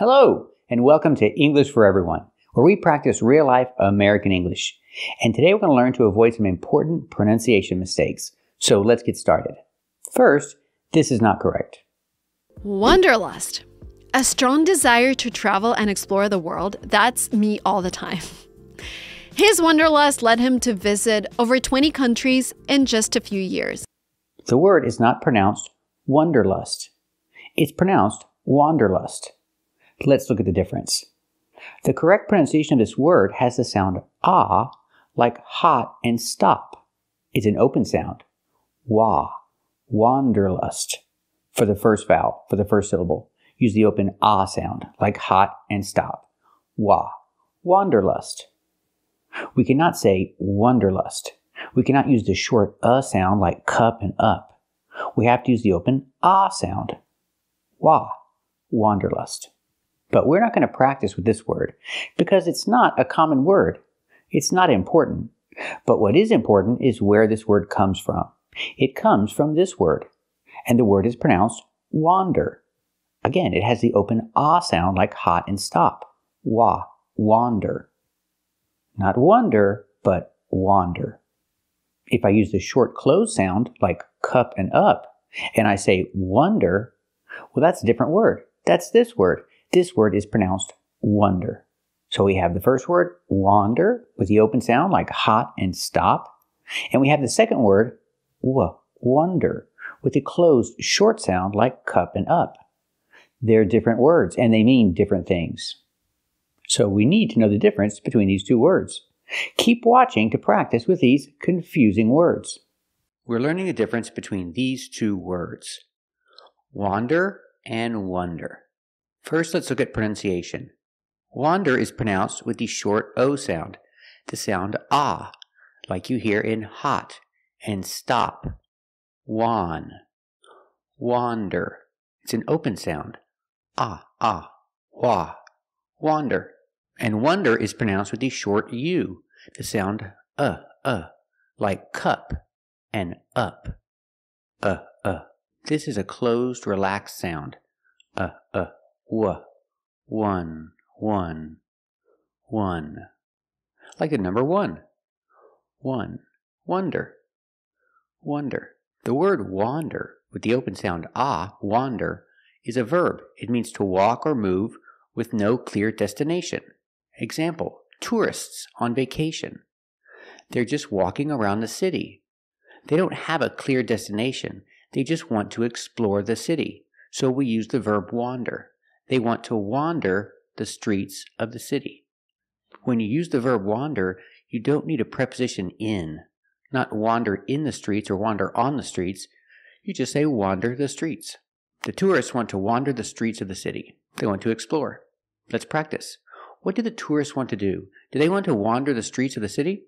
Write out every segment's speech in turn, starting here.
Hello, and welcome to English for Everyone, where we practice real-life American English. And today we're going to learn to avoid some important pronunciation mistakes. So let's get started. First, this is not correct. Wanderlust. A strong desire to travel and explore the world. That's me all the time. His wanderlust led him to visit over 20 countries in just a few years. The word is not pronounced wanderlust. It's pronounced wanderlust. Let's look at the difference. The correct pronunciation of this word has the sound ah, like hot and stop. It's an open sound. Wa, wanderlust. For the first vowel, for the first syllable, use the open ah sound, like hot and stop. Wa, wanderlust. We cannot say wanderlust. We cannot use the short sound like cup and up. We have to use the open ah sound. Wa, wanderlust. But we're not going to practice with this word because it's not a common word. It's not important. But what is important is where this word comes from. It comes from this word, and the word is pronounced wander. Again, it has the open ah sound like hot and stop. Wa, wander. Not wonder, but wander. If I use the short closed sound like cup and up, and I say wonder, well, that's a different word. That's this word. This word is pronounced wonder. So we have the first word, wander, with the open sound like hot and stop. And we have the second word, wonder, with the closed short sound like cup and up. They're different words and they mean different things. So we need to know the difference between these two words. Keep watching to practice with these confusing words. We're learning the difference between these two words, wander and wonder. First, let's look at pronunciation. Wander is pronounced with the short O sound, the sound ah, like you hear in hot, and stop. Wan. Wander. It's an open sound. Ah, wa. Wander. And wonder is pronounced with the short U, the sound like cup and up. This is a closed, relaxed sound. One. Like the number one. Wonder. The word wander, with the open sound ah, wander, is a verb. It means to walk or move with no clear destination. Example, tourists on vacation. They're just walking around the city. They don't have a clear destination. They just want to explore the city. So we use the verb wander. They want to wander the streets of the city. When you use the verb wander, you don't need a preposition in. Not wander in the streets or wander on the streets. You just say wander the streets. The tourists want to wander the streets of the city. They want to explore. Let's practice. What do the tourists want to do? Do they want to wander the streets of the city?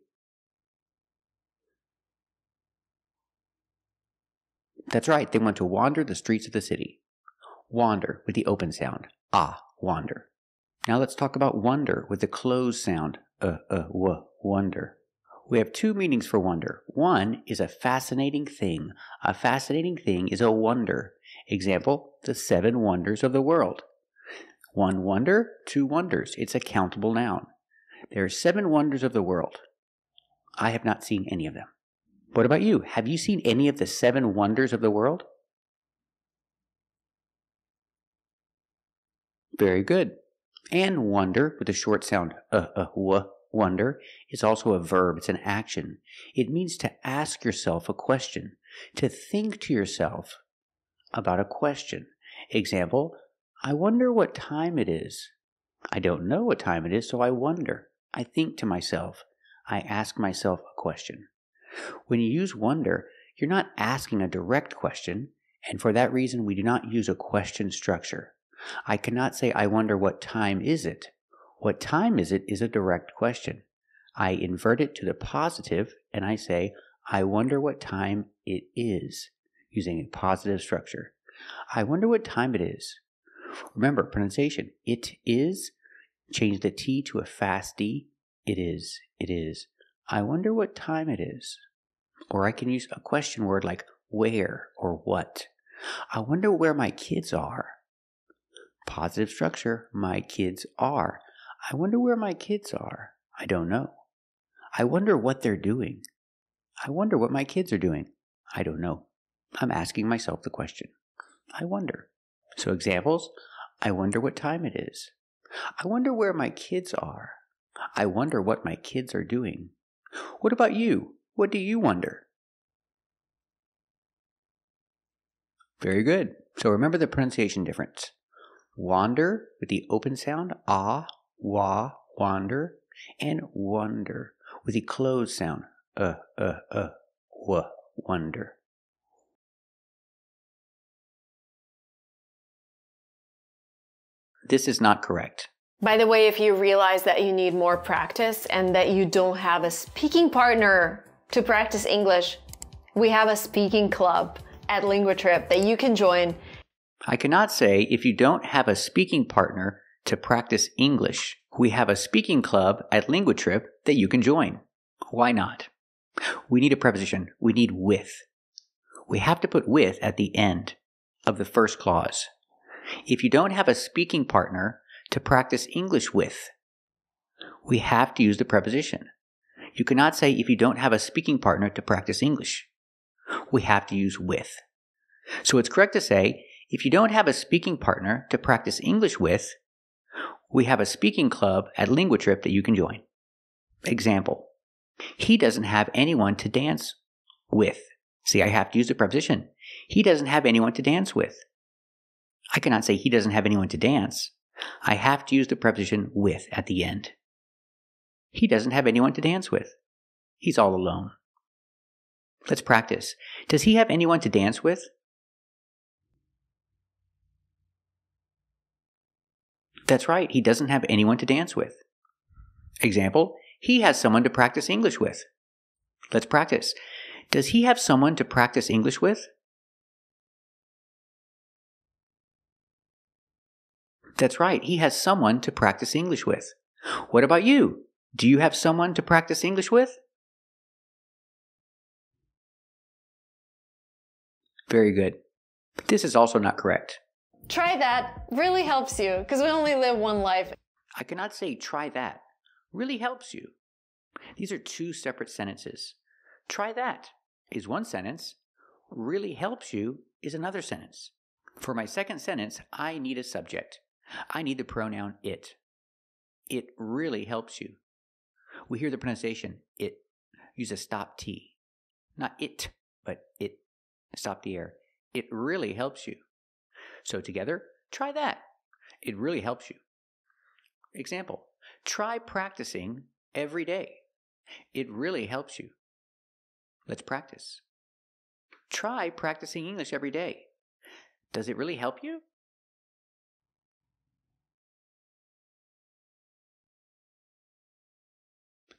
That's right. They want to wander the streets of the city. Wander with the open sound. Ah, wander. Now let's talk about wonder with the closed sound. Wonder. We have two meanings for wonder. One is a fascinating thing. A fascinating thing is a wonder. Example, the 7 wonders of the world. 1 wonder, 2 wonders. It's a countable noun. There are 7 wonders of the world. I have not seen any of them. What about you? Have you seen any of the 7 wonders of the world? Very good. And wonder, with the short sound wonder, is also a verb. It's an action. It means to ask yourself a question, to think to yourself about a question. Example, I wonder what time it is. I don't know what time it is, so I wonder. I think to myself. I ask myself a question. When you use wonder, you're not asking a direct question, and for that reason, we do not use a question structure. I cannot say, I wonder what time is it. What time is it is a direct question. I invert it to the positive and I say, I wonder what time it is, using a positive structure. I wonder what time it is. Remember, pronunciation. It is. Change the T to a fast D. It is. It is. I wonder what time it is. Or I can use a question word like where or what. I wonder where my kids are. Positive structure, my kids are. I wonder where my kids are. I don't know. I wonder what they're doing. I wonder what my kids are doing. I don't know. I'm asking myself the question. I wonder. So examples, I wonder what time it is. I wonder where my kids are. I wonder what my kids are doing. What about you? What do you wonder? Very good. So remember the pronunciation difference. Wander with the open sound, ah, wah, wander, and wonder with the closed sound, wonder. This is not correct. By the way, if you realize that you need more practice and that you don't have a speaking partner to practice English, we have a speaking club at LinguaTrip that you can join. I cannot say if you don't have a speaking partner to practice English. We have a speaking club at LinguaTrip that you can join. Why not? We need a preposition. We need with. We have to put with at the end of the first clause. If you don't have a speaking partner to practice English with, we have to use the preposition. You cannot say if you don't have a speaking partner to practice English. We have to use with. So it's correct to say, if you don't have a speaking partner to practice English with, we have a speaking club at LinguaTrip that you can join. Example, he doesn't have anyone to dance with. See, I have to use the preposition. He doesn't have anyone to dance with. I cannot say he doesn't have anyone to dance. I have to use the preposition with at the end. He doesn't have anyone to dance with. He's all alone. Let's practice. Does he have anyone to dance with? That's right, he doesn't have anyone to dance with. Example, he has someone to practice English with. Let's practice. Does he have someone to practice English with? That's right, he has someone to practice English with. What about you? Do you have someone to practice English with? Very good. This is also not correct. Try that. Really helps you because we only live one life. I cannot say try that. Really helps you. These are two separate sentences. Try that is one sentence. Really helps you is another sentence. For my second sentence, I need a subject. I need the pronoun it. It really helps you. We hear the pronunciation it. Use a stop T. Not it, but it. Stop the air. It really helps you. So together, try that. It really helps you. Example, try practicing every day. It really helps you. Let's practice. Try practicing English every day. Does it really help you?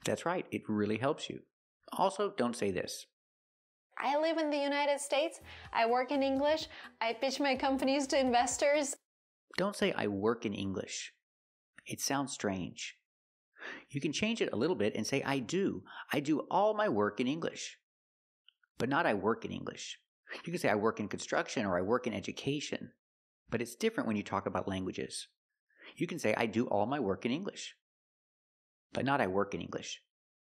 That's right, it really helps you. Also, don't say this. I live in the United States. I work in English. I pitch my companies to investors. Don't say I work in English. It sounds strange. You can change it a little bit and say I do. I do all my work in English. But not I work in English. You can say I work in construction or I work in education. But it's different when you talk about languages. You can say I do all my work in English. But not I work in English.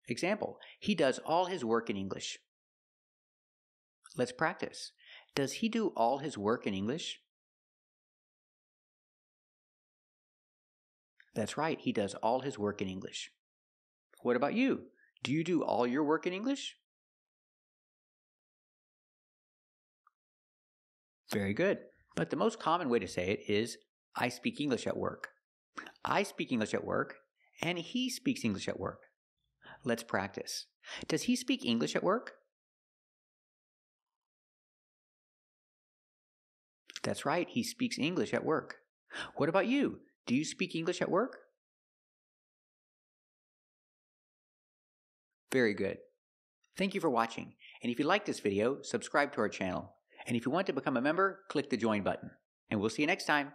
Example, he does all his work in English. Let's practice. Does he do all his work in English? That's right, he does all his work in English. What about you? Do you do all your work in English? Very good. But the most common way to say it is, I speak English at work. I speak English at work, and he speaks English at work. Let's practice. Does he speak English at work? That's right, he speaks English at work. What about you? Do you speak English at work? Very good. Thank you for watching. And if you like this video, subscribe to our channel. And if you want to become a member, click the join button. And we'll see you next time.